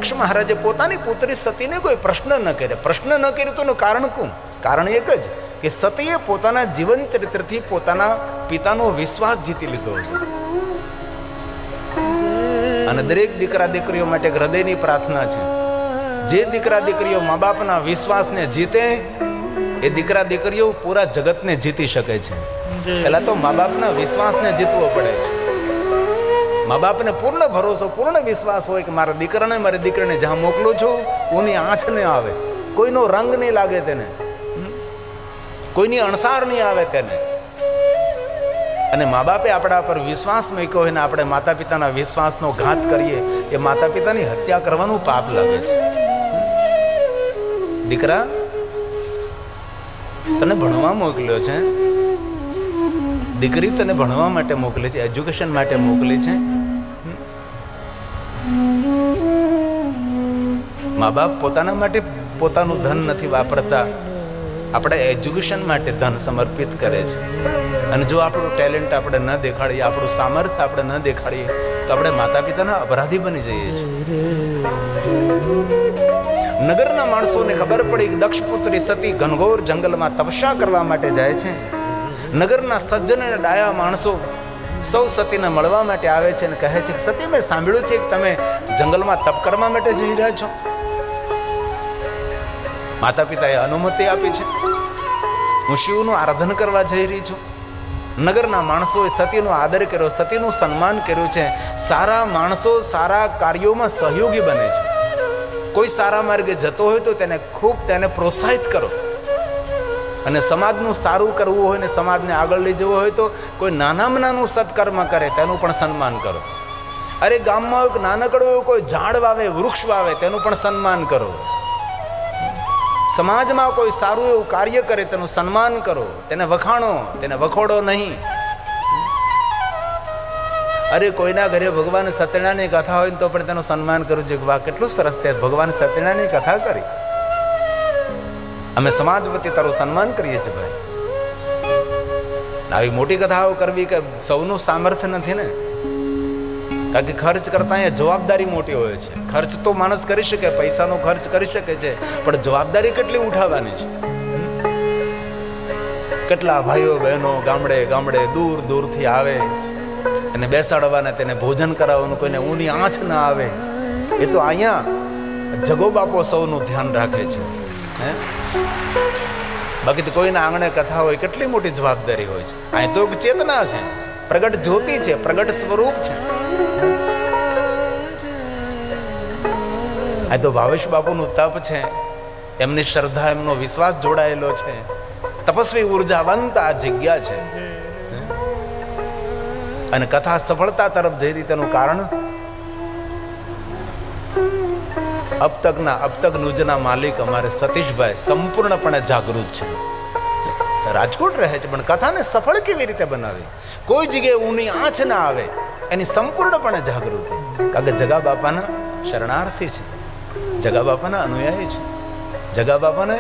દક્ષ મહારાજે પોતાની પુત્રી સતીને કોઈ પ્રશ્ન ન કર્યો. પ્રશ્ન ન કર્યો તો એનું કારણ કોણ? કારણ એક જ કે સતીએ પોતાના જીવન ચરિત્રથી પોતાના પિતાનો વિશ્વાસ જીતી લીધો હતો. અને દરેક દીકરા દીકરીઓ માટે હૃદયની પ્રાર્થના છે, જે દીકરા દીકરીઓ મા બાપના વિશ્વાસને જીતે એ દીકરા દીકરીઓ પૂરા જગતને જીતી શકે છે. પહેલા તો મા બાપના વિશ્વાસને જીતવો પડે છે. મા બાપને પૂર્ણ ભરોસો, પૂર્ણ વિશ્વાસ હોય કે મારા દીકરાને મારી દીકરીને જ્યાં મોકલું છું કોઈની આંચ નહીં આવે, કોઈનો રંગ નહીં લાગે તેને, કોઈની અણસાર નહીં આવે તેને. અને મા બાપે આપણા પર વિશ્વાસ મૂક્યો હોય ને આપણે માતા પિતાના વિશ્વાસનો ઘાત કરીએ એ માતા પિતાની હત્યા કરવાનું પાપ લાગે છે. દીકરા, તને ભણવા મોકલ્યો છે, દીકરી તને ભણવા માટે મોકલી છે, એજ્યુકેશન માટે મોકલી છે. મા બાપ પોતાના માટે પોતાનું ધન નથી વાપરતા, આપણે એજ્યુકેશન માટે ધન સમર્પિત કરે છે. અને જો આપણું ટેલેન્ટ આપણે ન દેખાડીએ, આપણું સામર્થ્ય આપણે ન દેખાડીએ તો આપણે માતા પિતાના અપરાધી બની જઈએ છીએ. નગરના માણસોને ખબર પડી કે દક્ષપુત્રી સતી ઘનઘોર જંગલમાં તપસ્યા કરવા માટે જાય છે. નગરના સજ્જન અને ડાયા માણસો સૌ સતીને મળવા માટે આવે છે અને કહે છે કે સતી, મેં સાંભળ્યું છે કે તમે જંગલમાં તપ કરવા માટે જઈ રહ્યા છો. માતા પિતાએ અનુમતિ આપી છે, હું શિવનું આરાધન કરવા જઈ રહી છું. નગરના માણસોએ સતીનો આદર કર્યો, સતીનું સન્માન કર્યું છે. સારા માણસો સારા કાર્યોમાં સહયોગી બને છે. કોઈ સારા માર્ગે જતો હોય તો તેને પ્રોત્સાહિત કરો. અને સમાજનું સારું કરવું હોય ને સમાજને આગળ લઈ જવો હોય તો કોઈ નાનામાં નાનું સત્કર્મ કરે તેનું પણ સન્માન કરો. અરે ગામમાં એક નાનકડું કોઈ ઝાડ વાવે, વૃક્ષ વાવે તેનું પણ સન્માન કરો. સમાજમાં કોઈ સારું એવું કાર્ય કરે તેનું સન્માન કરો, તેને વખાણો, તેને વખોડો નહીં. અરે કોઈના ઘરે ભગવાન સત્યનારાયણની કથા હોય તો પણ તેનું સન્માન કરવું જોઈએ. વાહ, કેટલું સરસ તે ભગવાન સત્યનારાયણની કથા કરી, અમે સમાજ વતી તારું સન્માન કરીએ છીએ ભાઈ. આવી મોટી કથાઓ કરવી કે સૌનું સામર્થ્ય નથી ને, કારણ કે ખર્ચ કરતા અહીંયા જવાબદારી મોટી હોય છે. ખર્ચ તો માણસ કરી શકે, પૈસાનો ખર્ચ કરી શકે છે, પણ જવાબદારી કેટલી ઉઠાવવાની છે. કેટલા ભાઈઓ બહેનો ગામડે ગામડે દૂર દૂરથી આવે અને બેસાડવાના, તેને ભોજન કરાવવાનું, કોઈને ઊની આંચ ના આવે. એ તો અહીંયા જગો બાપો સૌનું ધ્યાન રાખે છે. બાકી તો કોઈના આંગણે કથા હોય કેટલી મોટી જવાબદારી હોય છે. અહીં તો ચેતના છે, પ્રગટ જ્યોતિ છે, પ્રગટ સ્વરૂપ છે. આ તો ભાવેશ બાપુનું તપ છે, એમની શ્રદ્ધા, એમનો વિશ્વાસ જોડાયેલો છે. તપસ્વી ઉર્જાવંત આ જગ્યા છે. અને કથા સફળતા તરફ જઈ રહી તેનું કારણ અબતક નુજના માલિક અમારે સતીશભાઈ સંપૂર્ણપણે જાગૃત છે. રાજકોટ રહે છે પણ કથાને સફળ કેવી રીતે બનાવી, કોઈ જગ્યાએ ઊની આંચ ના આવે એની સંપૂર્ણપણે જાગૃતિ. કારણ કે જગા બાપાના શરણાર્થી છે, જગા બાપાના અનુયાયી છે. જગા બાપાને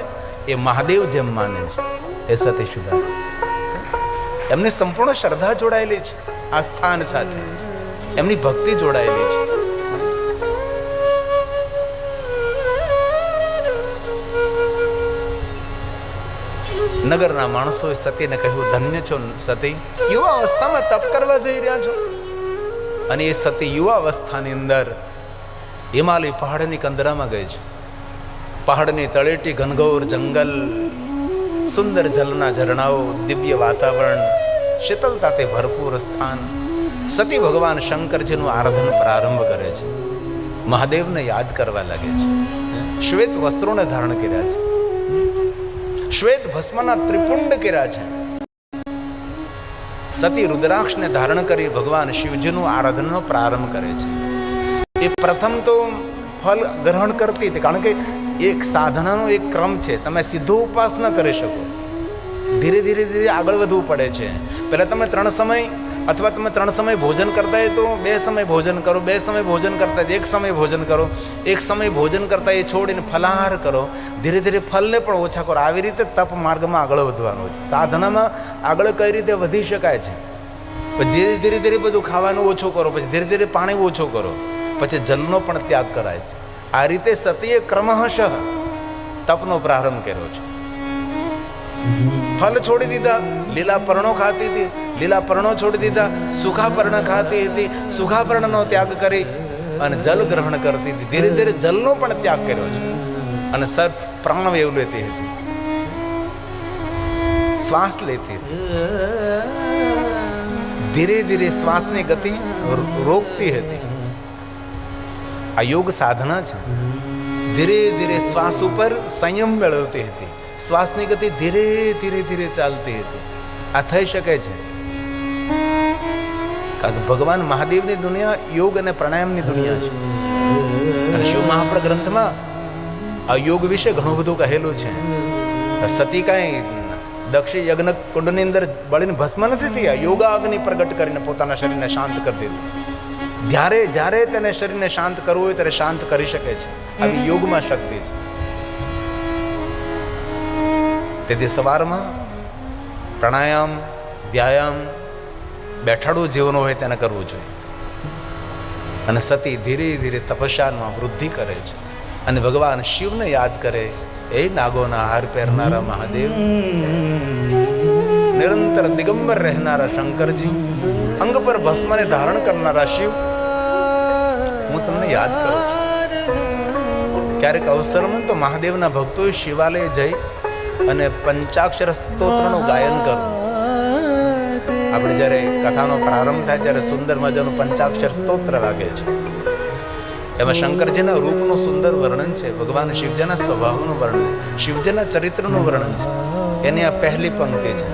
એ મહાદેવ જેમ માને છે એ સતીશભાઈ. એમની સંપૂર્ણ શ્રદ્ધા જોડાયેલી છે આ સ્થાન સાથે, એમની ભક્તિ જોડાયેલી છે. નગરના માણસોએ સતીને કહ્યું, ધન્ય છો સતી, યુવા અવસ્થામાં તપ કરવા જઈ રહ્યા છો. અને એ સતી યુવા અવસ્થાની અંદર હિમાલય પહાડની કંદરામાં ગઈ છે. પહાડની તળેટી, ઘનઘોર જંગલ, સુંદર જલના ઝરણાઓ, દિવ્ય વાતાવરણ, શીતળતાથી ભરપૂર સ્થાન. સતી ભગવાન શંકરજીનું આરાધન પ્રારંભ કરે છે, મહાદેવને યાદ કરવા લાગે છે. શ્વેત વસ્ત્રોને ધારણ કર્યા છે, શ્વેત ભસ્મના ત્રિપુંડ કર્યા છે. સતી રુદ્રાક્ષને ધારણ કરી ભગવાન શિવજીનું આરાધનનો પ્રારંભ કરે છે. એ પ્રથમ તો ફલ ગ્રહણ કરતી હતી, કારણ કે એક સાધનાનો એક ક્રમ છે. તમે સીધો ઉપવાસ ન કરી શકો, ધીરે ધીરે ધીરે આગળ વધવું પડે છે. પહેલાં તમે 3 સમય અથવા તમે 3 સમય ભોજન કરતા હોય તો 2 સમય ભોજન કરો, 2 સમય ભોજન કરતા 1 સમય ભોજન કરો, 1 સમય ભોજન કરતા એ છોડીને ફલાહાર કરો. ધીરે ધીરે ફલને પણ ઓછા કરો. આવી રીતે તપ માર્ગમાં આગળ વધવાનું છે. સાધનામાં આગળ કઈ રીતે વધી શકાય છે, પછી ધીરે ધીરે બધું ખાવાનું ઓછું કરો, પછી ધીરે ધીરે પાણી ઓછું કરો, પછી જલનો પણ ત્યાગ કરાય છે. આ રીતે સતીએ ક્રમશઃ તપનો પ્રારંભ કર્યો છે. ફલ છોડી દીધા, લીલા પર્ણો ખાતી હતી, લીલા પર્ણો છોડી દીધા, સુખા પર્ણ ખાતી હતી, સુખા પર્ણનો ત્યાગ કરી અને જલ ગ્રહણ કરતી હતી. ધીરે ધીરે જલનો પણ ત્યાગ કર્યો છે અને સર્પ પ્રાણવેવ લેતી હતી, શ્વાસ લેતી હતી. ધીરે ધીરે શ્વાસની ગતિ રોકતી હતી. આ યોગ સાધના છે. ધીરે ધીરે શ્વાસ ઉપર સંયમ મેળવતી હતી. શ્વાસની ગતિ ધીરે ધીરે ધીરે ચાલતી હતી. આ થઈ શકે છે કારણ કે ભગવાન મહાદેવની દુનિયા યોગ અને પ્રાણાયામની દુનિયા છે. અને શિવ મહાપ્રદ ગ્રંથમાં આ યોગ વિશે ઘણું બધું કહેલું છે. સતી કાંઈ દક્ષિણ યજ્ઞ કુંડની અંદર બળીને ભસ્મ નથી થયા. યોગા અગ્નિ પ્રગટ કરીને પોતાના શરીરને શાંત કરી દીધું. જ્યારે તેને શરીરને શાંત કરવું હોય ત્યારે શાંત કરી શકે છે. આવી યોગમાં શક્તિ છે. તેથી સવારમાં પ્રાણાયામ, વ્યાયામ, બેઠાડું જીવન હોય તેને કરવું જોઈએ. અને સતી ધીરે ધીરે તપસ્યામાં વૃદ્ધિ કરે છે અને ભગવાન શિવને યાદ કરે. એ નાગોના હાર પહેરનારા મહાદેવ, નિરંતર દિગંબર રહેનારા શંકરજી, અંગ પર ભસ્મને ધારણ કરનારા શિવ, હું તમને યાદ કરું છું. ક્યારેક અવસર મળે તો મહાદેવના ભક્તોએ શિવાલય જઈ અને પંચાક્ષર સ્તોત્રનું ગાયન કરવું. આપણે જ્યારે કથાનો પ્રારંભ થાય ત્યારે સુંદર મજાનું પંચાક્ષર સ્તોત્ર લાગે છે. એમાં શંકરજીના રૂપનું સુંદર વર્ણન છે, ભગવાન શિવજીના સ્વભાવનું વર્ણન, શિવજીના ચરિત્રનું વર્ણન છે. એની આ પહેલી પંક્તિ છે.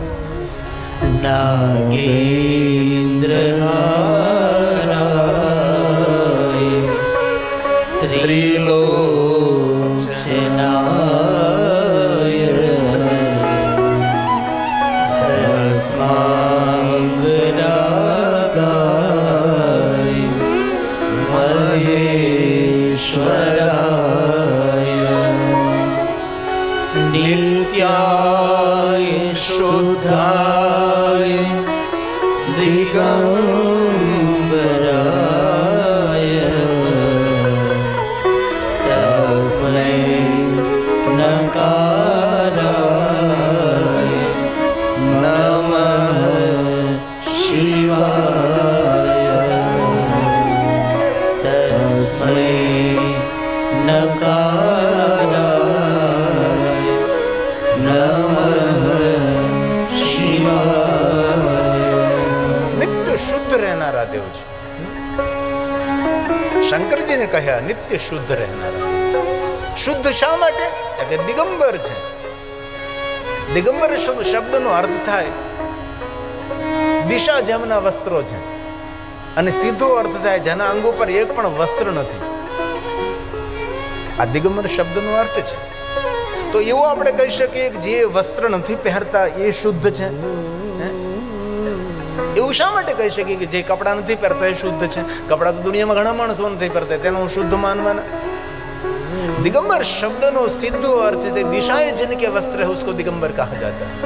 નિત્યાય શુદ્ધાય દિગંબરાય તસ્મૈ નકારાય નમઃ શિવાય તસ્મૈ નકારાય દેવ છે. શંકરજીને કહ્યા નિત્ય શુદ્ધ રહેનારા. શુદ્ધ શા માટે? કે દિગંબર છે. દિગંબર શબ્દનો અર્થ થાય દિશા જેમના વસ્ત્રો છે, અને સીધો અર્થ થાય જેના અંગ ઉપર એક પણ વસ્ત્ર નથી. આ દિગંબર શબ્દનો અર્થ છે. તો એવું આપણે કહી શકીએ કે જે વસ્ત્ર નથી પહેરતા એ શુદ્ધ છે. એવું શા માટે કહી શકીએ કે જે કપડાં નથી પહેરતા એ શુદ્ધ છે? કપડાં તો દુનિયામાં ઘણા માણસો નથી પહેરતા, તેનો શુદ્ધ માનવાના. दिगंबर शब्द नो सिद्धो अर्थ है दिशाएं जिनके वस्त्र है उसको दिगंबर कहा जाता है।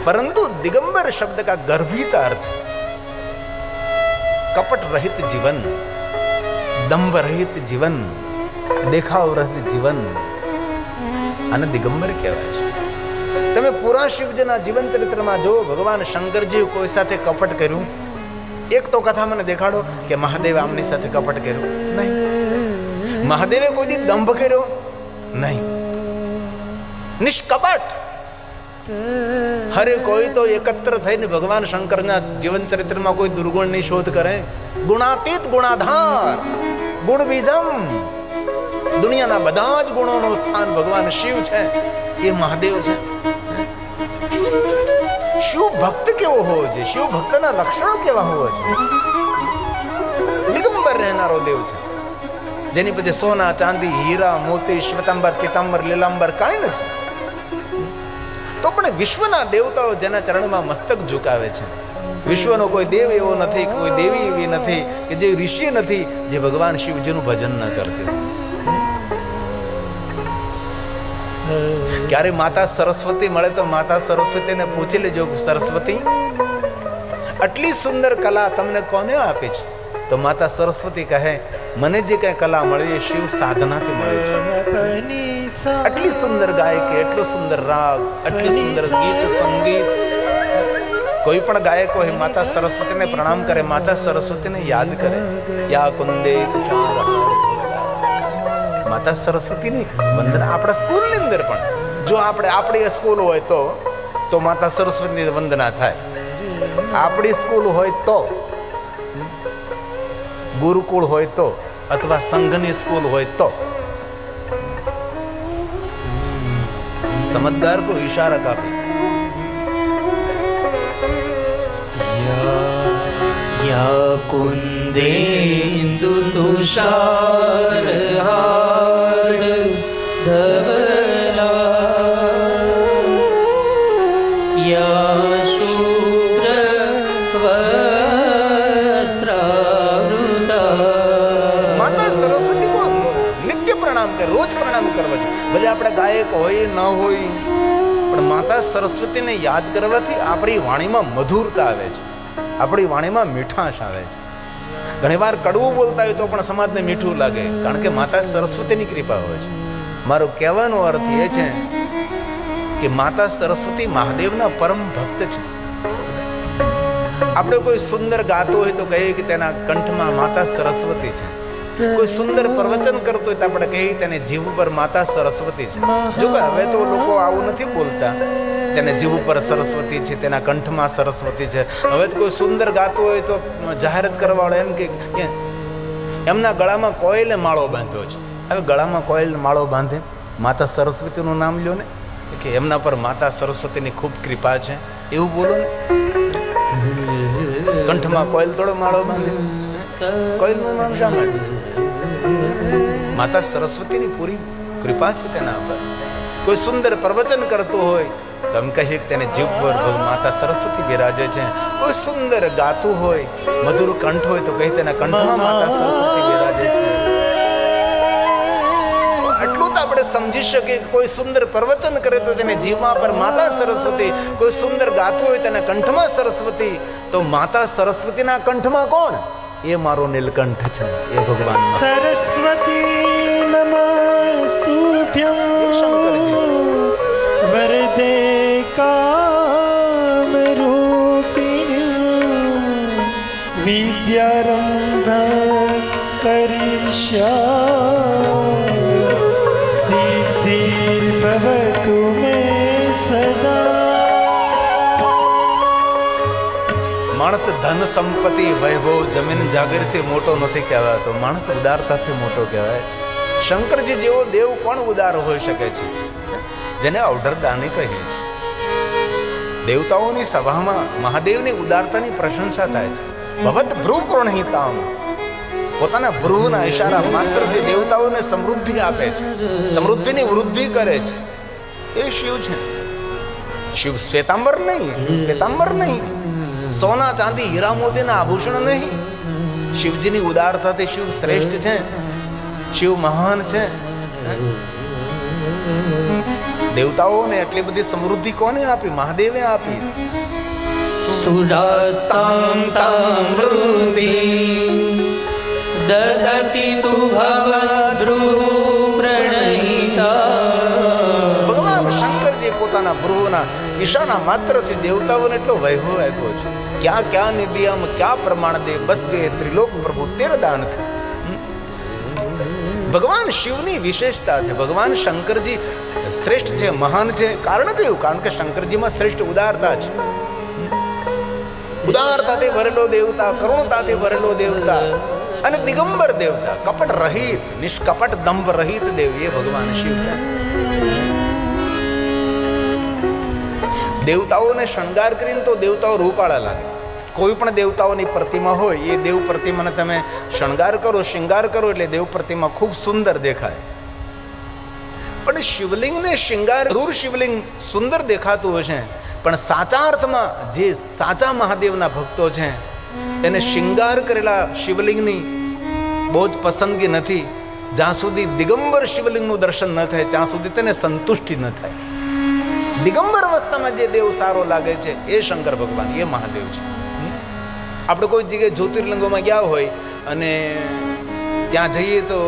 परंतु दिगंबर शब्द का गर्भित अर्थ कपट रहित जीवन, दंभ रहित जीवन, देखाव रहित जीवन અને દિગંબર કહેવાય છે। તમે પૂરા શિવજીના જીવન ચરિત્રમાં જો ભગવાન શંકરજી કોઈ સાથે કપટ કર્યું, એક તો કથા મને દેખાડો કે મહાદેવ આમની સાથે કપટ કર્યું? નહીં। મહાદેવે કોઈ દી દંભ કર્યો? નહીં। નિષ્કપટ હરે કોઈ તો એકત્ર થઈને ભગવાન શંકરના જીવન ચરિત્રમાં કોઈ દુર્ગુણની શોધ કરે। ગુણાતીત ગુણાધાર ગુણ બીજમ, દુનિયાના બધા જ ગુણોનું સ્થાન ભગવાન શિવ છે, એ મહાદેવ છે। શિવ ભક્ત કેવો હોવો જોઈએ? શિવ ભક્તના લક્ષણો કેવા હોવા જોઈએ? દિગંબર રહેનારો દેવ છે, જેની પછી સોના ચાંદી હીરા મોતી શ્વેતાંબર પીતાંબર લીલાંબર કાંઈ નથી। તો પણ વિશ્વના દેવતાઓ જેના ચરણમાં મસ્તક ઝુકાવે છે। વિશ્વનો કોઈ દેવ એવો નથી, કોઈ દેવી એવી નથી, કે જે ઋષિ નથી જે ભગવાન શિવજીનું ભજન ન કરતી। ક્યારે માતા સરસ્વતી મળે તો માતા સરસ્વતીને પૂછી લેજો, સરસ્વતી આટલી સુંદર કલા તમને કોને આપી છે? તો માતા સરસ્વતી કહે મને જે કઈ કલા મળી એ શિવ સાધનાથી મળી છે. આટલી સુંદર ગાયકી, એટલો સુંદર રાગ, આટલી સુંદર ગીત સંગીત. કોઈ પણ ગાયકો હોય માતા સરસ્વતીને પ્રણામ કરે, માતા સરસ્વતીને યાદ કરે. યા કુંદે માતા સરસ્વતીની વંદના. આપણા સ્કૂલની અંદર પણ જો આપણી સ્કૂલ હોય તો માતા સરસ્વતીની વંદના થાય. આપણી સ્કૂલ હોય તો, ગુરુકુળ હોય તો, અથવા સંઘની સ્કૂલ હોય તો. સમજદાર કો ઈશારા કાફી. યા કુંદેન્દુ તુષાર હાર ધવલા યા શુભ્ર વસ્ત્રાવૃતા. માતા સરસ્વતી કો નિત્ય પ્રણામ કરે, રોજ પ્રણામ કરવા જોઈએ. ભલે આપણે ગાયક હોય ન હોય, પણ માતા સરસ્વતીને યાદ કરવાથી આપણી વાણીમાં મધુરતા આવે છે, આપણી વાણીમાં મીઠાશ આવે છે. ઘણી વાર કડવું બોલતા હોય તો પણ સમાજને મીઠું લાગે, કારણ કે માતા સરસ્વતીની કૃપા હોય છે. મારો કહેવાનો અર્થ એ છે કે માતા સરસ્વતી મહાદેવના પરમ ભક્ત છે. આપણે કોઈ સુંદર ગાતો હોય તો કહીએ કે તેના કંઠમાં માતા સરસ્વતી છે. કોઈ સુંદર પ્રવચન કરતો હોય તો આપણે કહીએ તેને જીવ પર માતા સરસ્વતી છે. જો કે હવે તો લોકો આવું નથી બોલતા, તેને જીવ પર સરસ્વતી છે, તેના કંઠમાં સરસ્વતી છે. હવે તો કોઈ સુંદર ગાતો હોય તો જાહેરાત કરવાવાળો એમ કે એમના ગળામાં કોયલે માળો બાંધ્યો છે. હવે ગળામાં કોયલ માળો બાંધે, માતા સરસ્વતીનું નામ લ્યો ને, કે એમના પર માતા સરસ્વતીની ખૂબ કૃપા છે એવું બોલો ને. કંઠમાં કોયલ થોડો માળો બાંધે, કોયલનું નામ શા માટે? માતા સરસ્વતીની પૂરી કૃપા છે તેના પર. કોઈ સુંદર પ્રવચન કરતો હોય તો એમ કહીએ કે તેને જીવ પર માતા સરસ્વતી બિરાજે છે. કોઈ સુંદર ગાતું હોય, મધુર કંઠ હોય તો કહીએ તેના કંઠમાં માતા સરસ્વતી બિરાજે છે. આટલું તો આપણે સમજી શકીએ કે કોઈ સુંદર પ્રવચન કરે તો તેને જીવમાં પર માતા સરસ્વતી, કોઈ સુંદર ગાતું હોય તેના કંઠમાં સરસ્વતી. તો માતા સરસ્વતીના કંઠમાં કોણ? એ મારો નીલકંઠ છે, એ ભગવાન સરસ્વતી નમસ્તુભ્યં વરદે કામરૂપિણી વિદ્યારંભ કરિષ્યામિ સિદ્ધિર્ભવતુ મે સદા. માણસ ધન સંપત્તિ વૈભવ જમીન જાગીરથી મોટો નથી કહેવાતો, માણસ ઉદારતાથી મોટો કહેવાય છે. શંકરજી જેવો દેવ કોણ ઉદાર હોઈ શકે છે? જેને અવઢરદાની કહીએ છે. દેવતાઓની સભામાં મહાદેવની ઉદારતાની પ્રશંસા થાય છે. ભવત ભ્રુ પ્રણહિતામ, પોતાના ભ્રુના ઈશારા માત્રથી દેવતાઓને સમૃદ્ધિ આપે છે, સમૃદ્ધિની વૃદ્ધિ કરે છે. એ શિવ છે. શિવ શ્વેતાંબર નહીં, શ્વેતાંબર નહીં, સોના ચાંદી હીરા મોતીના આભૂષણ નહીં. શિવજીની ઉદારતાથી શિવ શ્રેષ્ઠ છે, શિવ મહાન છે. દેવતાઓને એટલી બધી સમૃદ્ધિ કોને આપી? મહાદેવે આપી. સુરાસ્તમ તમ વૃંદિ દદતિ તુ ભવદ્રુ પ્રણહિતા. ભગવાન શંકરજી પોતાના ભ્રુવના ઈશાના માત્રથી દેવતાઓને એટલો વૈભવ આપ્યો છે. ક્યાં ક્યાં નિધિયમ ક્યાં પ્રમાણ દે, બસ ગયે ત્રિલોક પ્રભુ તેર દાન છે. ભગવાન શિવની વિશેષતા છે. ભગવાન શંકરજી શ્રેષ્ઠ છે, મહાન છે. કારણ કયું? કારણ કે શંકરજીમાં શ્રેષ્ઠ ઉદારતા છે. ઉદારતાથી ભરેલો દેવતા, કરુણતાથી ભરેલો દેવતા અને દિગંબર દેવતા, કપટ રહિત, નિષ્કપટ દંભ રહિત દેવ, એ ભગવાન શિવ છે. દેવતાઓને શણગાર કરીને તો દેવતાઓ રૂપાળા લાગે. કોઈ પણ દેવતાઓની પ્રતિમા હોય, એ દેવ પ્રતિમાને તમે શણગાર કરો, શૃંગાર કરો એટલે દેવ પ્રતિમા ખૂબ સુંદર દેખાય. પણ શિવલિંગને શૃંગાર, જરૂર શિવલિંગ સુંદર દેખાતું હશે, પણ સાચા અર્થમાં જે સાચા મહાદેવના ભક્તો છે એને શૃંગાર કરેલા શિવલિંગની બહુ જ પસંદગી નથી. જ્યાં સુધી દિગંબર શિવલિંગનું દર્શન ન થાય ત્યાં સુધી તેને સંતુષ્ટિ ન થાય. દિગંબર અવસ્થામાં જે દેવ સારો લાગે છે એ શંકર ભગવાન, એ મહાદેવ છે. આપણે કોઈ જગ્યાએ જ્યોતિર્લિંગોમાં ગયા હોય અને ત્યાં જઈએ તો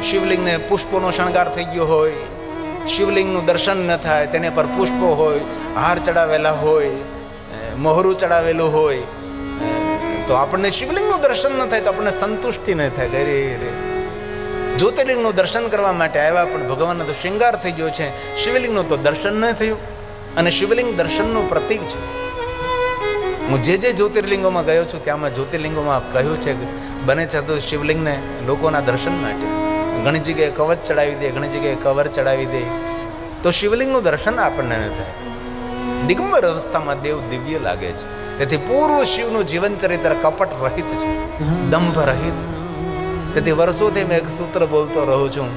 શિવલિંગને પુષ્પોનો શણગાર થઈ ગયો હોય, શિવલિંગનું દર્શન ન થાય, તેને પર પુષ્પો હોય, હાર ચડાવેલા હોય, મોહરું ચડાવેલું હોય, તો આપણને શિવલિંગનું દર્શન ન થાય તો આપણને સંતુષ્ટિ ન થાય. અરે રે, જ્યોતિર્લિંગનું દર્શન કરવા માટે આવ્યા પણ ભગવાનનો તો શૃંગાર થઈ ગયો છે, શિવલિંગનું તો દર્શન ન થયું. અને શિવલિંગ દર્શનનું પ્રતીક છે. હું જે જ્યોતિર્લિંગોમાં ગયો છું ત્યાંમાં જ્યોતિર્લિંગોમાં કહ્યું છે કે બને છે તો શિવલિંગને લોકોના દર્શન માટે ઘણી જગ્યાએ કવચ ચડાવી દે, ઘણી જગ્યાએ કવર ચડાવી દે, તો શિવલિંગનું દર્શન આપણને ન થાય. દિગંબર અવસ્થામાં દેવ દિવ્ય લાગે છે. તેથી પૂર્વ શિવનું જીવન ચરિત્ર કપટ રહિત છે, દંભ રહિત. તેથી વર્ષોથી મેં એક સૂત્ર બોલતો રહું છું,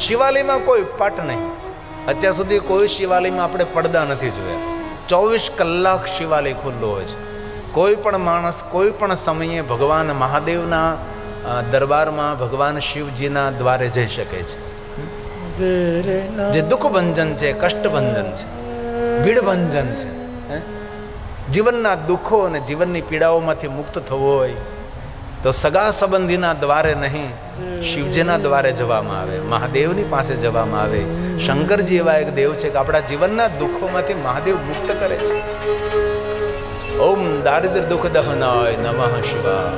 શિવાલયમાં કોઈ પટ નહીં. અત્યાર સુધી કોઈ શિવાલયમાં આપણે પડદા નથી જોયા. 24 કલાક શિવાલય ખુલ્લો હોય છે. કોઈ પણ માણસ કોઈ પણ સમયે ભગવાન મહાદેવના દરબારમાં ભગવાન શિવજીના દ્વારે જઈ શકે છે. જે દુઃખ ભંજન છે, કષ્ટ ભંજન છે, ભીડ ભંજન છે, જીવનના દુઃખો અને જીવનની પીડાઓમાંથી મુક્ત થવું હોય તો સગા સંબંધીના દ્વારે નહીં, શિવજીના દ્વારે જવામાં આવે, મહાદેવની પાસે જવામાં આવે. શંકરજી એવા એક દેવ છે કે આપણા જીવનના દુઃખોમાંથી મહાદેવ મુક્ત કરે છે. ઓમ દારિદ્ર દુઃખ દહનાય નમઃ શિવાય.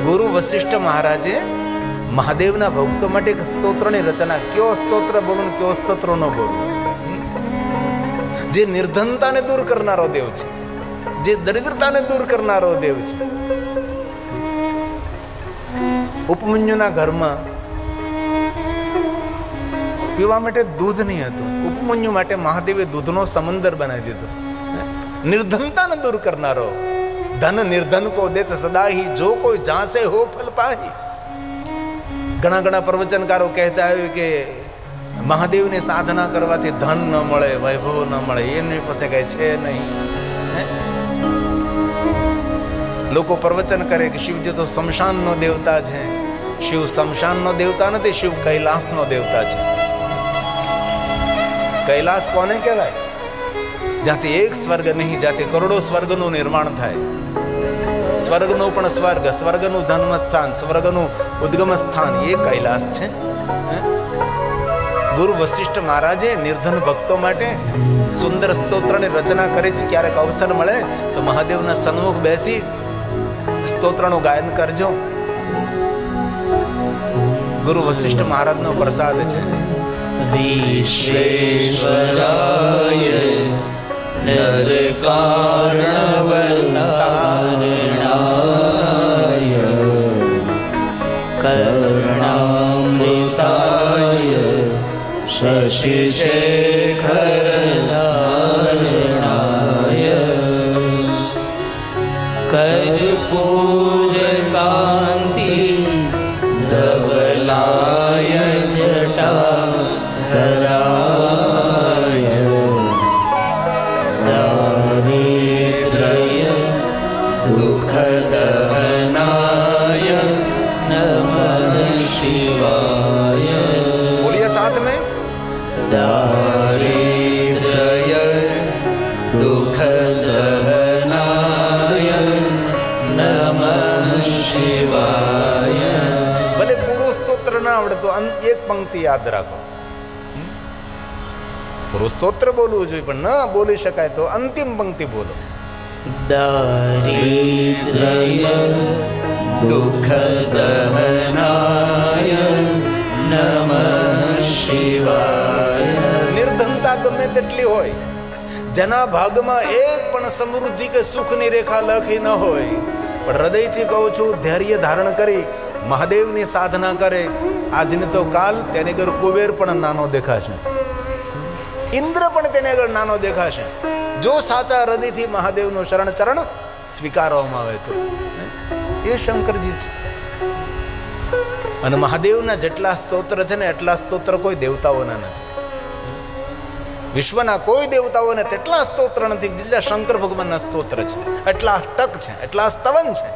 ગુરુ વશિષ્ઠ મહારાજે મહાદેવના ભક્તો માટે એક સ્તોત્રની રચના. કયો સ્તોત્ર બોલું, કયો સ્તોત્ર ન બોલું? જે નિર્ધનતાને દૂર કરનારો દેવ છે, જે દરિદ્રતાને દૂર કરનારો દેવ છે. ઉપમન્યુના ઘરમાં પીવા માટે દૂધ નહીં હતું. ઉપમન્યુ માટે મહાદેવે દૂધનો સમંદર બનાવી દીધો. નિર્ધનતાને દૂર કરનારો. ધન નિર્ધન કો દેત સદાહી, જો કોઈ જાસે હો ફલ પાહી. ઘણા પ્રવચનકારો કહેતા આવ્યું કે મહાદેવની સાધના કરવાથી ધન ન મળે, વૈભવ ન મળે, એની પાસે કઈ છે નહીં. લોકો પ્રવચન કરે કે શિવજી તો શમશાનનો દેવતા છે. શિવ શમશાનનો દેવતા નથી, શિવ કૈલાસનો દેવતા છે. કૈલાસ કોને કહેવાય? જ્યાંથી એક સ્વર્ગ નહીં, જ્યાંથી કરોડો સ્વર્ગનું નિર્માણ થાય. સ્વર્ગનું પણ સ્વર્ગ, સ્વર્ગનું જન્મ સ્થાન, સ્વર્ગનું ઉદ્ગમ સ્થાન એ કૈલાસ છે. ગુરુ વશિષ્ઠ મહારાજે નિર્ધન ભક્તો માટે સુંદર સ્તોત્રની રચના કરી છે. ક્યારેક અવસર મળે તો મહાદેવના સન્મુખ બેસી સ્તોત્રનું ગાયન કરજો. ગુરુ વશિષ્ઠ મહારાજનો પ્રસાદ છે. વિશ્વેશ્વરાય નરકાર્ણવતારણાય કર્ણામૃતાય શશિશેખરનારાયણાય કર્પૂરકાંતિ ધવલાય જટાધરાય દારિદ્ર્ય દુઃખદહનાય નમઃ શિવાય. બોલીએ સાથ में. દારિદ્ર્ય દુઃખદહનાય નમઃ શિવાય. ભલે પૂરું સ્તોત્ર ના આવડે તો એક પંક્તિ યાદ રાખો. પૂરું સ્તોત્ર બોલવું જોઈએ, પણ ન બોલી શકાય તો અંતિમ પંક્તિ બોલો. દારિદ્ર્ય દુઃખદહનાય નમઃ શિવાય. નિર્ધનતા ગમે તેટલી હોય, જેના ભાગમાં એક પણ સમૃદ્ધિ કે સુખની રેખા લખી ન હોય, પણ હૃદયથી કહું છું, ધૈર્ય ધારણ કરી મહાદેવની સાધના કરે, આજને તો કાલ તેને આગળ કુબેર પણ નાનો દેખાશે, ઇન્દ્ર પણ તેને આગળ નાનો દેખાશે. જો સાચા હૃદયથી મહાદેવનું શરણ ચરણ સ્વીકારવામાં આવે તો એ શંકરજી છે. અને મહાદેવના જેટલા સ્તોત્ર છે ને એટલા સ્તોત્ર કોઈ દેવતાઓના નથી. વિશ્વના કોઈ દેવતાઓને તેટલા સ્તોત્ર નથી જેટલા શંકર ભગવાનના સ્તોત્ર છે. એટલા અષ્ટક છે, એટલા સ્તવન છે.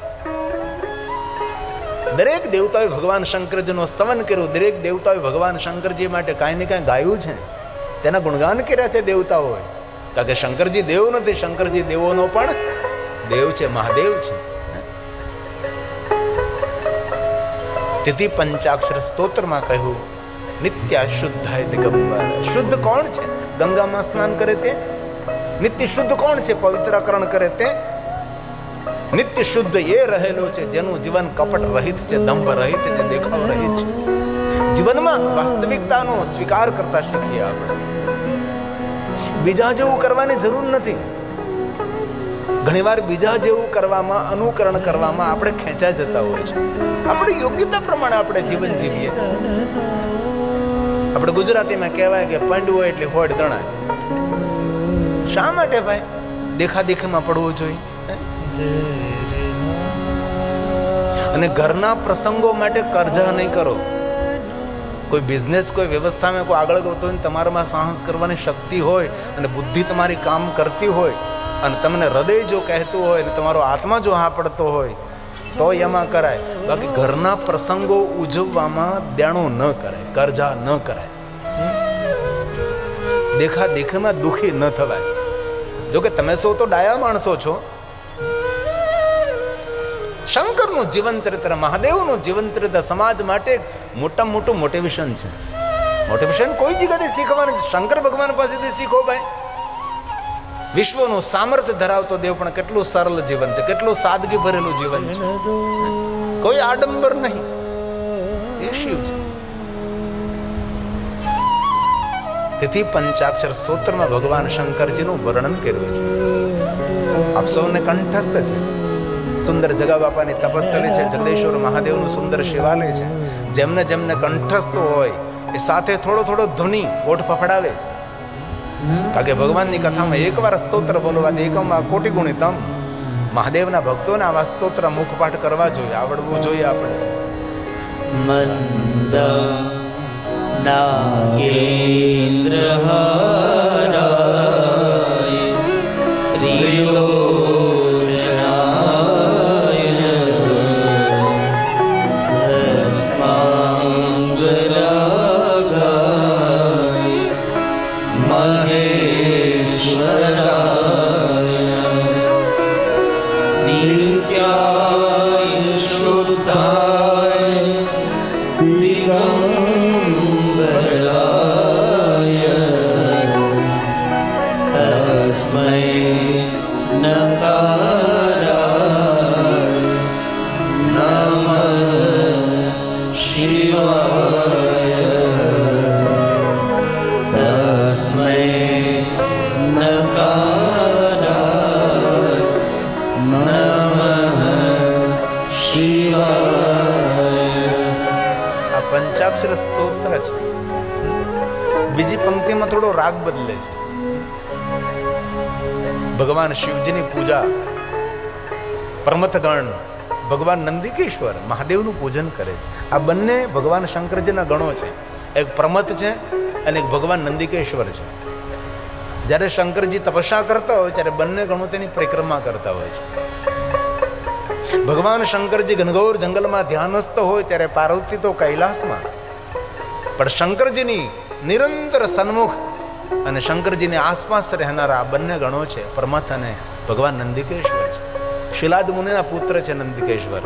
દરેક દેવતાએ ભગવાન શંકરજીનું સ્તવન કર્યું. દરેક દેવતાએ ભગવાન શંકરજી માટે કાંઈ ને કાંઈ ગાયું છે, તેના ગુણગાન કર્યા છે દેવતાઓએ. કારણ કે શંકરજી દેવ નથી, શંકરજી દેવોનો પણ દેવ છે, મહાદેવ છે. તેથી પંચાક્ષર સ્તોત્રમાં કહ્યું નિત્ય શુદ્ધાય દિગંબર. શુદ્ધ કોણ છે? ગંગામાં સ્નાન કરે તે. નિત્ય શુદ્ધ કોણ છે? પવિત્રકરણ કરે તે. નિત્ય શુદ્ધ એ રહેલો છે જેનું જીવન કપટ રહિત છે, દંભ રહિત છે, દેખાવ રહિત છે. જીવનમાં વાસ્તવિકતાનો સ્વીકાર કરતા શીખીએ આપણે. બીજા જેવું કરવાની જરૂર નથી. ઘણીવાર બીજા જેવું કરવામાં, અનુકરણ કરવામાં આપણે ખેંચાઈ જતા હોય છે. આપણી યોગ્યતા પ્રમાણે આપણે જીવન જીવીએ. આપણે ગુજરાતીમાં કહેવાય કે પાંડુ હોય એટલે હોડ દણાય. શા માટે ભાઈ દેખાદેખીમાં પડવું જોઈએ? અને ઘરના પ્રસંગો માટે કરજા નહીં કરો. કોઈ બિઝનેસ, કોઈ વ્યવસ્થામાં કોઈ આગળ ગયો હોય, તમારામાં સાહસ કરવાની શક્તિ હોય અને બુદ્ધિ તમારી કામ કરતી હોય અને તમને હૃદય જો કહેતું હોય અને તમારો આત્મા જો હા પડતો હોય તો એમાં કરાય. બાકી ઘરના પ્રસંગો ઉજવવામાં દેણું ન કરાય, કરજા ન કરાય. દેખાદેખીમાં દુઃખી ન થવાય. જોકે તમે સૌ તો ડાયા માણસો છો. શંકરનું જીવન ચરિત્ર, મહાદેવનું જીવન ચરિત્ર સમાજ માટે મોટામાં મોટું મોટિવેશન છે. મોટિવેશન કોઈ જગ્યાથી શીખવાનું છે. શંકર ભગવાન પાસેથી શીખો ભાઈ. વિશ્વનું સામર્થ્ય ધરાવતો દેવ પણ કેટલું સરળ જીવન છે, કેટલું સાદગી ભરેલું જીવન છે. કોઈ આડંબર નહીં. એ શિવ છે. તેથી પંચાક્ષર સ્તોત્રમાં ભગવાન શંકરજીનું વર્ણન કર્યું છે. આપ સૌને કંઠસ્થ છે. સુંદર જગા બાપાની તપસ્થલી છે, જગદેશ્વર મહાદેવનું સુંદર શિવાલય છે. જેમને જેમને કંઠસ્થ હોય એ સાથે થોડો થોડો ધ્વનિ ઓઠ ફફડાવે. કારણ કે ભગવાનની કથામાં એકવાર સ્તોત્ર બોલવાથી એકમાં કોટી ગુણિતમ. મહાદેવના ભક્તોને આવા સ્તોત્ર મુખપાઠ કરવા જોઈએ, આવડવું જોઈએ આપણે. મંદ નાગેન્દ્રહારાય ત્રિલોચનાય ભસ્માંગરાગાય મહેશ્વરાય નિત્યાય શુદ્ધાય દિગંબરાય તસ્મૈ નકારાય નમઃ શિવાય તસ્મૈ નકારાય નમઃ શિવાય. આ પંચાક્ષર સ્તોત્ર છે. બીજી પંક્તિમાં થોડો રાગ બદલે છે. ભગવાન શિવજીની પૂજા, પ્રમથગણ ભગવાન નંદિકેશ્વર મહાદેવનું પૂજન કરે છે. આ બંને ભગવાન શંકરજીના ગણો છે. એક પ્રમથ છે અને એક ભગવાન નંદિકેશ્વર છે. જ્યારે શંકરજી તપસ્યા કરતા હોય ત્યારે બંને ગણો તેની પરિક્રમા કરતા હોય છે. ભગવાન શંકરજી ઘનઘોર જંગલમાં ધ્યાનસ્થ હોય ત્યારે પાર્વતી તો કૈલાસમાં, પણ શંકરજીની નિરંતર સન્મુખ અને શંકરજીની આસપાસ રહેનારા આ બંને ગણો છે પ્રમથ અને ભગવાન નંદિકેશ્વર છે. શિલાદ મુનિના પુત્ર છે નંદિકેશ્વર.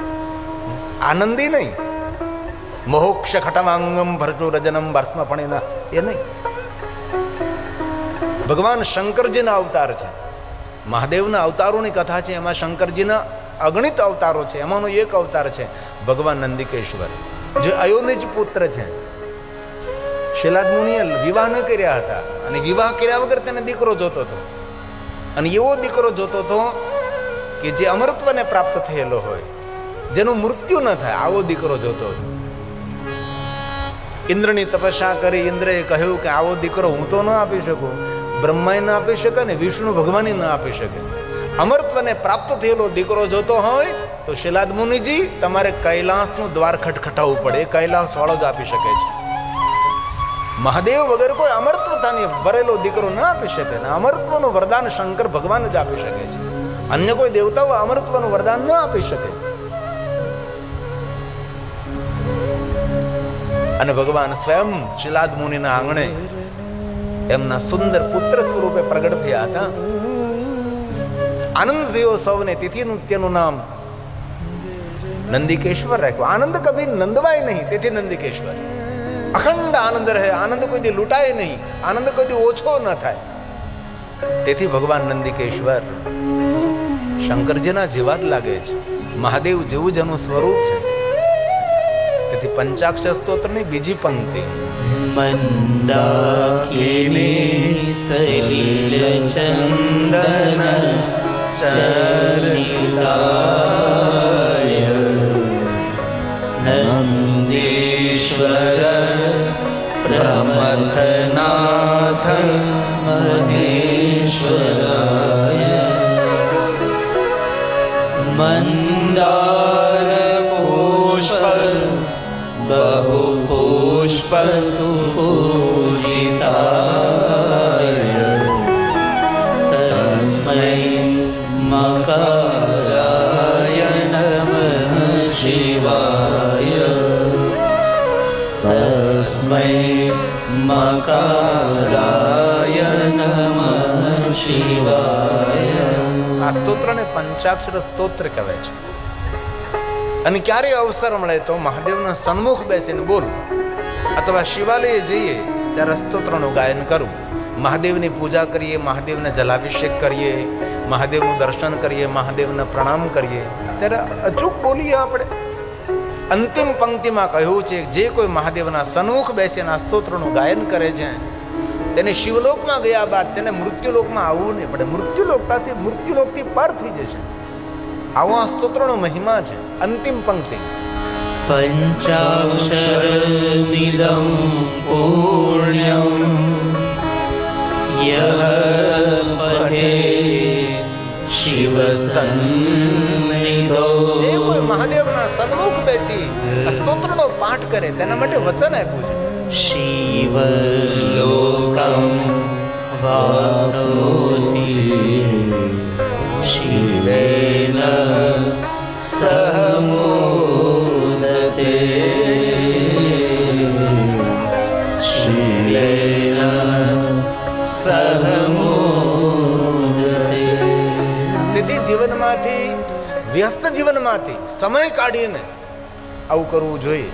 આનંદી નહીં, મોક્ષ ખટમાંગમ ભરચુ રજનમ ભસ્મપણિના એ નહીં. ભગવાન શંકરજીના અવતાર છે. મહાદેવના અવતારોની કથા છે, એમાં શંકરજીના અગણિત અવતારો છે. એમાંનો એક અવતાર છે ભગવાન નંદિકેશ્વર, જે અયોનિજ પુત્ર છે. શિલાદ મુનિએ વિવાહ ન કર્યા હતા અને વિવાહ કર્યા વગર તેને દીકરો જોતો હતો. અને એવો દીકરો જોતો હતો કે જે અમરત્વને પ્રાપ્ત થયેલો હોય, જેનું મૃત્યુ ન થાય, આવો દીકરો જોતો હતો. ઇન્દ્રની તપસ્યા કરી ઇન્દ્રએ કહ્યું કે આવો દીકરો હું તો ન આપી શકું, બ્રહ્માએ ન આપી શકે ને વિષ્ણુ ભગવાને ન આપી શકે. અમરત્વને પ્રાપ્ત થયેલો દીકરો જોતો હોય તો શિલાદ મુનિજી તમારે કૈલાસનું દ્વાર ખટખટાવવું પડે. એ કૈલાસ વાળો જ આપી શકે છે. મહાદેવ વગર કોઈ અમરત્વતાની ભરેલો દીકરો ન આપી શકે ને અમરત્વનું વરદાન શંકર ભગવાન જ આપી શકે છે. અન્ય કોઈ દેવતાઓ અમરત્વનું વરદાન ન આપી શકે. અને ભગવાન સ્વયં શિલાદ મુનિના આંગણે એમના સુંદર પુત્ર સ્વરૂપે પ્રગટ થયા હતા. આનંદ થયો સૌને. તિથિ નૃત્યનું નામ નંદિકેશ્વર રાખ્યો. આનંદ કભી નંદવાય નહીં, તેથી નંદિકેશ્વર. અખંડ આનંદ રહે, આનંદ કોઈ દી લૂંટાય નહીં, આનંદ કોઈ દી ઓછો ન થાય, તેથી ભગવાન નંદિકેશ્વર શંકરજીના જેવા જ લાગે છે. મહાદેવ જેવું જ એનું સ્વરૂપ છે. તેથી પંચાક્ષર સ્તોત્રની બીજી પંક્તિ, મંદાકિની સલિલ ચંદન ચરિતાય નંદીશ્વર પ્રમથનાથ મહેશ્વરાય મંદાર પુષ્પ बहु पुष्प सुपूजिताय तस्मै मकराय नमः शिवाय तस्मै मकराय नमः शिवाय. આ સ્તોત્રને પંચાક્ષર સ્તોત્ર કહેવાય છે. અને ક્યારે અવસર મળે તો મહાદેવના સન્મુખ બેસીને બોલવું, અથવા શિવાલયે જઈએ ત્યારે સ્તોત્રનું ગાયન કરવું. મહાદેવની પૂજા કરીએ, મહાદેવને જલાભિષેક કરીએ, મહાદેવનું દર્શન કરીએ, મહાદેવને પ્રણામ કરીએ ત્યારે અચૂક બોલીએ આપણે. અંતિમ પંક્તિમાં કહ્યું છે જે કોઈ મહાદેવના સન્મુખ બેસીને આ સ્તોત્રનું ગાયન કરે છે તેને શિવલોકમાં ગયા બાદ તેને મૃત્યુલોકમાં આવવું નહીં પડે. મૃત્યુલોકથી પાર થઈ જશે. આવો આ સ્તોત્રનો મહિમા છે. અંતિમ પંક્તિ, પંચાક્ષરમિદં પુણ્યં યહ પઠે શિવ સન્નિધો. જે કોઈ મહાદેવના સન્મુખ બેસી આ સ્તોત્રનો પાઠ કરે તેના માટે વચન આપ્યું છે, શિવલોકં વાનોતિ શિવેન સહમોદતે શિવેન સહમોદતે. તેથી જીવનમાંથી, વ્યસ્ત જીવનમાંથી સમય કાઢીને આવું કરવું જોઈએ.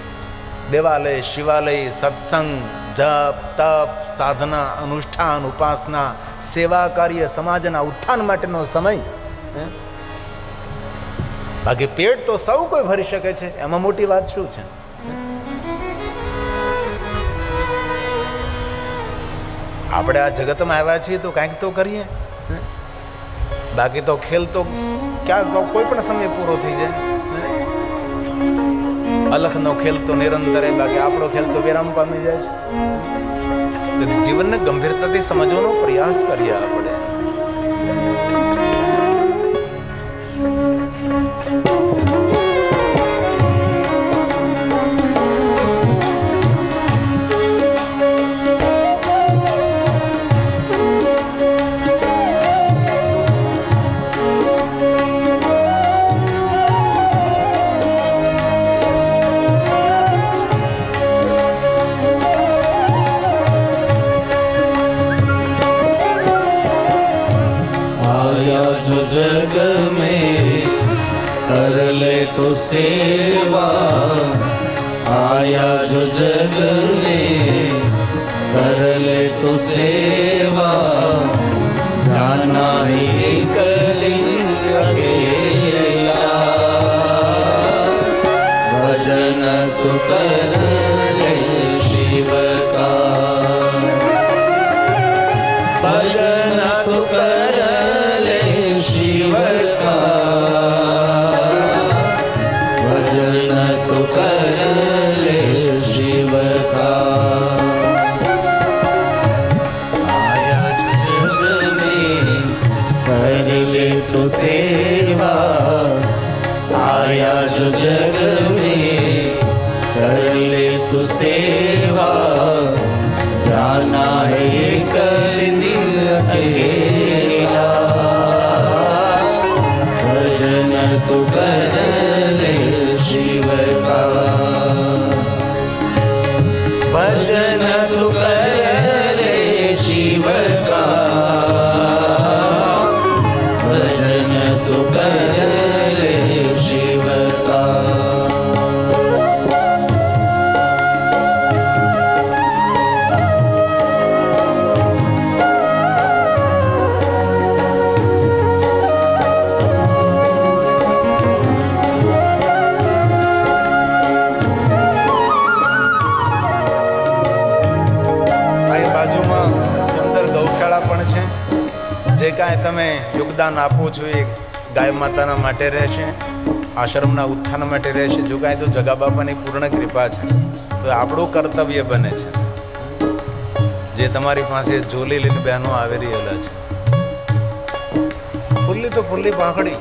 દેવાલય, શિવાલય, સત્સંગ, જપ, તપ, સાધના, અનુષ્ઠાન, ઉપાસના, સેવા કાર્ય, સમાજના ઉત્થાન માટેનો સમય. બાકી પેટ તો સૌ કોઈ ભરી શકે છે, એમાં મોટી વાત શું છે? આપણે આ જગતમાં આવ્યા છીએ તો કાંઈક તો કરીએ. બાકી તો ખેલ તો ક્યાં કોઈ પણ સમય પૂરો થઈ જાય. અલખનો ખેલ તો નિરંતર, બાકી આપણો ખેલ તો વિરામ પામી જાય છે. તેથી જીવનને ગંભીરતાથી સમજવાનો પ્રયાસ કરીએ આપણે. जग में कर ले तो सेवा, आया जो जग में कर ले तो सेवा, जाना एक दिन अकेला, भजन तो कर ले शिव का, भजन तो कर शिव का, भजन तो कर ले शिव का. आया जग में कर ले तो सेवा, आया जो जग में कर ले तो सेवा, जाना है एक दिन अकेला, भजन तो कर ले शिव का, भजन तो कर ले शिव का, भजन तो कर ले शिव का. તમે યોગદાન આપો છો એ ગાય માતાના માટે રહેશે, આશ્રમના ઉત્થાન માટે રહેશે. જો કાંઈ તો જગા બાપાની પૂર્ણ કૃપા છે તો આપણું કર્તવ્ય બને છે. જે તમારી પાસે ઝોલી લઈને બહેનો આવી રહેલા છે, ફૂલ્લી તો ફૂલ્લી પાંખડી.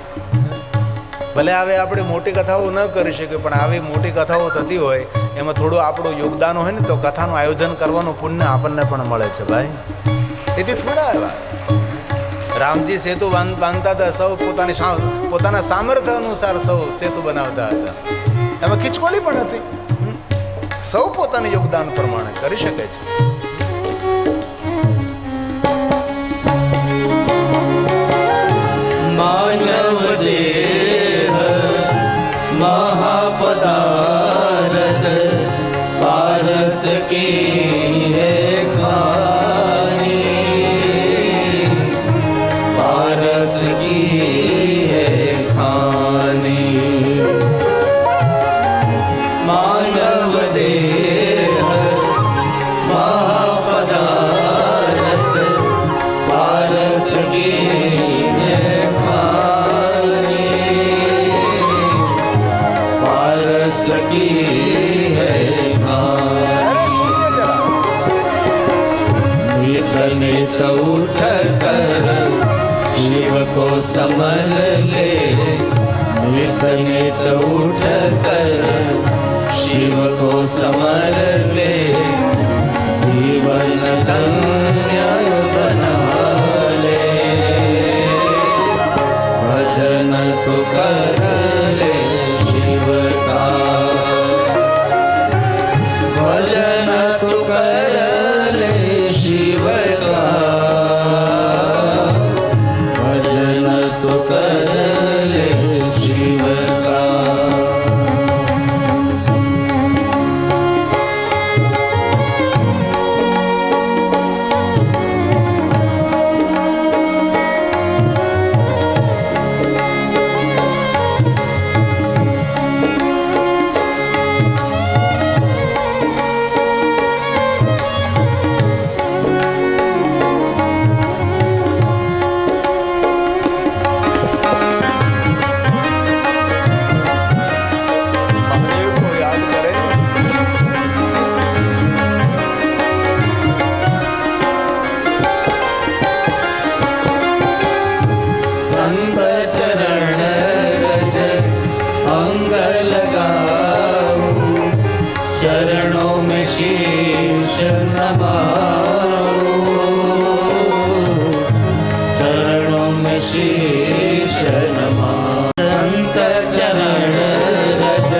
ભલે હવે આપણે મોટી કથાઓ ન કરી શકીએ, પણ આવી મોટી કથાઓ થતી હોય એમાં થોડું આપણું યોગદાન હોય ને તો કથાનું આયોજન કરવાનું પુણ્ય આપણને પણ મળે છે ભાઈ. તેથી થોડા આવ્યા રામજી સેતુ બાંધતા હતા, સૌ પોતાના સામર્થ્ય અનુસાર સૌ સેતુ બનાવતા હતા. એમાં ખીચકોલી પણ હતી. સૌ પોતાનું યોગદાન પ્રમાણે કરી શકે છે. માનવ દેહ महापदारथ पारस की है खानी, पारस की है खानी. मानव देह महापदारथ पारस की है सकी है नित उठ कर शिव को समर ले, नित उठ कर शिव को समर ले. जीवन धन्य बना ले, भजन तो कर ले शिव का, भजन तो कर ले शिव का, भजन तो कर ले शिव का. चरणों में शीश नवाऊं, चरणों में शीश नवाऊं. संत चरण रज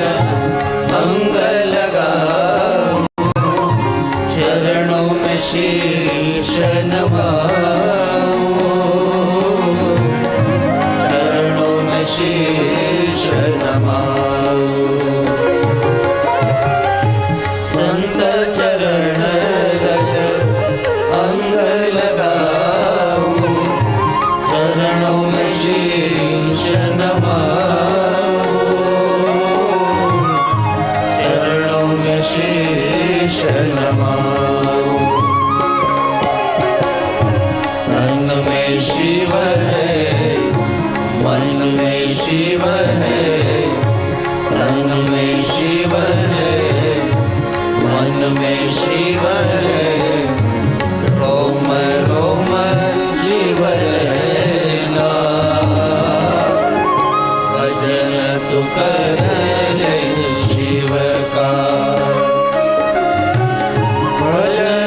अंग लगाऊं, चरणों में शीश नवाऊं, चरणों में शीश नवाऊं. संत चरण रज अंग लगाऊं, चरणों में शीश नवाऊं, चरणों में शीश नवाऊं. मन में शिव है, मन में शिव है, मन में शिव है, मन में शिव है. रोम रोम शिव रहना, भजन तू कर ले शिव का, भजन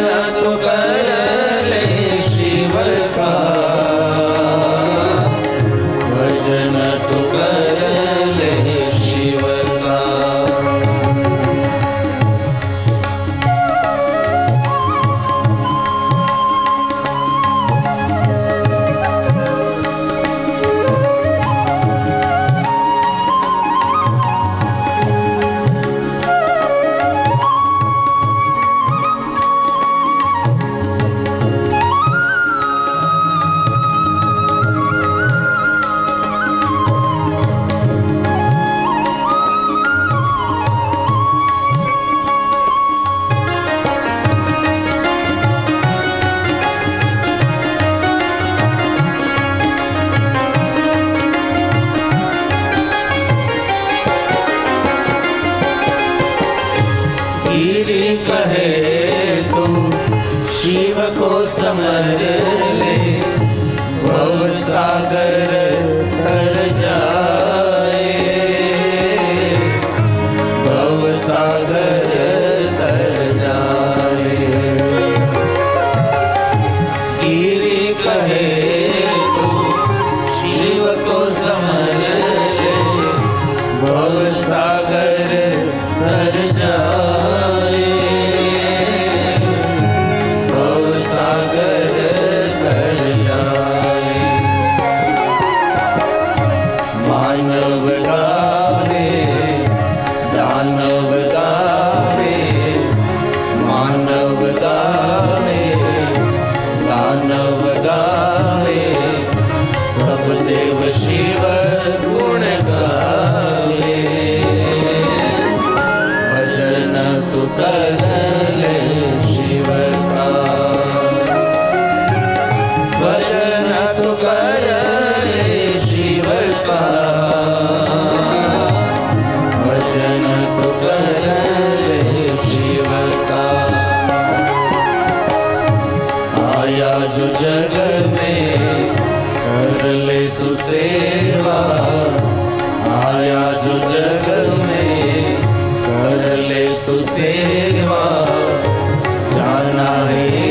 गिरी कहे तू शिव को समर ले, भव सागर तर जाए, भव सागर तर जाए। गिरी कहे तू शिव को समर ले, भव सागर तर जाए, भव सागर तर जाए। मानव गावे दानव गावे, मानव गावे दानव गावे, सब देव शिव गुण गावे। भजन तू कर ले शिव का, भजन तू कर ले शिव का, भजन तू कर ले शिव का। आया जो जग में कर ले तू सेवा, आया जो जग में कर ले तू सेवा, जाना है